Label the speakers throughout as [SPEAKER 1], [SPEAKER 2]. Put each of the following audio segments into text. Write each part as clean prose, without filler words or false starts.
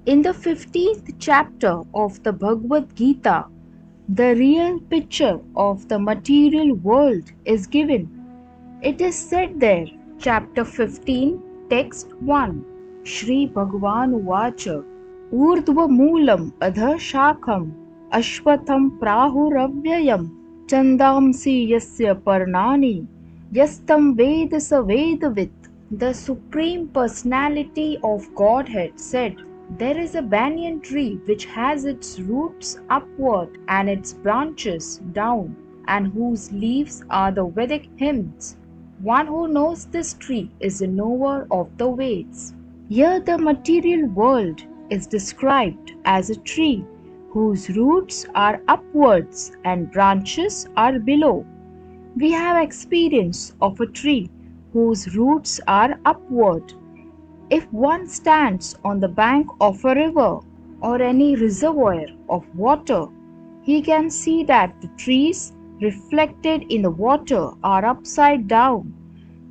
[SPEAKER 1] In the 15th chapter of the Bhagavad Gita, the real picture of the material world is given. It is said there, chapter 15, text 1, Shri Bhagavan Uvacha, Urdhva Moolam Adha Shakham Ashwatham Prahuravyayam Chandamsi Yasya Parnani Yastam Veda Sa Vedavit. The Supreme Personality of Godhead said, there is a banyan tree which has its roots upward and its branches down, and whose leaves are the Vedic hymns. One who knows this tree is a knower of the Veds. Here the material world is described as a tree whose roots are upwards and branches are below. We have experience of a tree whose roots are upward. If one stands on the bank of a river or any reservoir of water, he can see that the trees reflected in the water are upside down.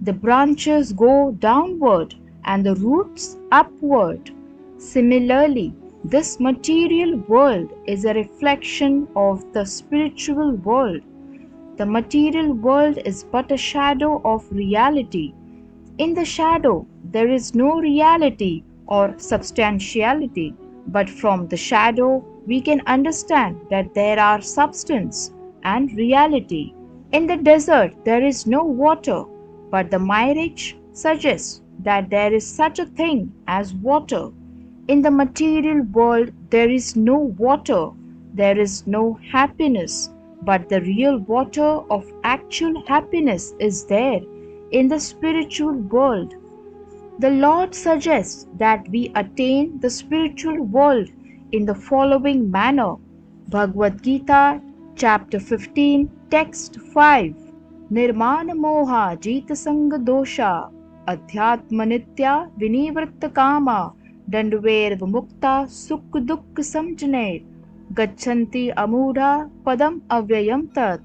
[SPEAKER 1] The branches go downward and the roots upward. Similarly, this material world is a reflection of the spiritual world. The material world is but a shadow of reality. In the shadow, there is no reality or substantiality, but from the shadow, we can understand that there are substance and reality. In the desert, there is no water, but the mirage suggests that there is such a thing as water. In the material world, there is no water, there is no happiness, but the real water of actual happiness is there in the spiritual world. The Lord suggests that we attain the spiritual world in the following manner. Bhagavad Gita, chapter 15, text 5. Nirmana moha jita sanga dosha adhyatma nitya vinivritta kama dandver vimukta sukh dukh samjane gachanti amudha padam avyayam tat.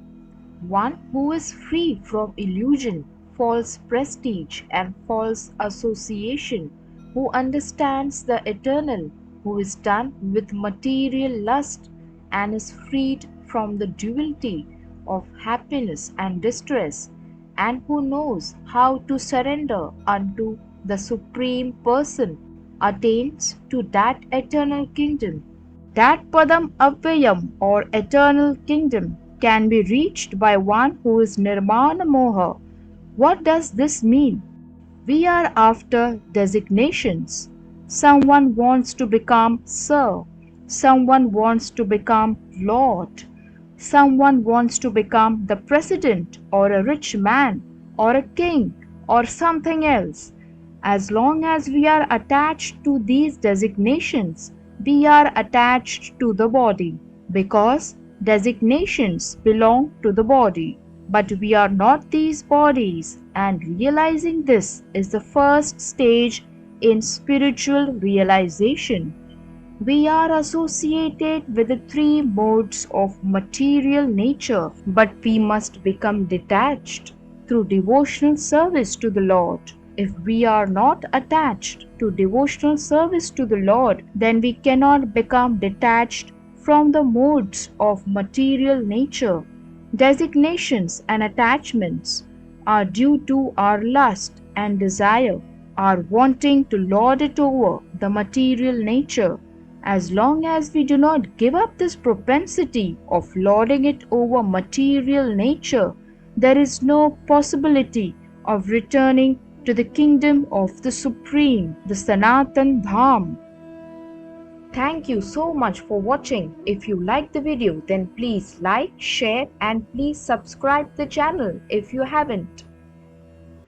[SPEAKER 1] One who is free from illusion, false prestige and false association, who understands the eternal, who is done with material lust and is freed from the duality of happiness and distress, and who knows how to surrender unto the Supreme Person, attains to that eternal kingdom. That Padam Avyayam or eternal kingdom can be reached by one who is Nirmana Moha. What does this mean? We are after designations. Someone wants to become Sir. Someone wants to become Lord. Someone wants to become the president or a rich man or a king or something else. As long as we are attached to these designations, we are attached to the body, because designations belong to the body. But we are not these bodies, and realizing this is the first stage in spiritual realization. We are associated with the three modes of material nature, but we must become detached through devotional service to the Lord. If we are not attached to devotional service to the Lord, then we cannot become detached from the modes of material nature. Designations and attachments are due to our lust and desire, our wanting to lord it over the material nature. As long as we do not give up this propensity of lording it over material nature, there is no possibility of returning to the kingdom of the Supreme, the sanatandharm. Thank you so much for watching. If you like the video, then please like, share and please subscribe the channel if you haven't.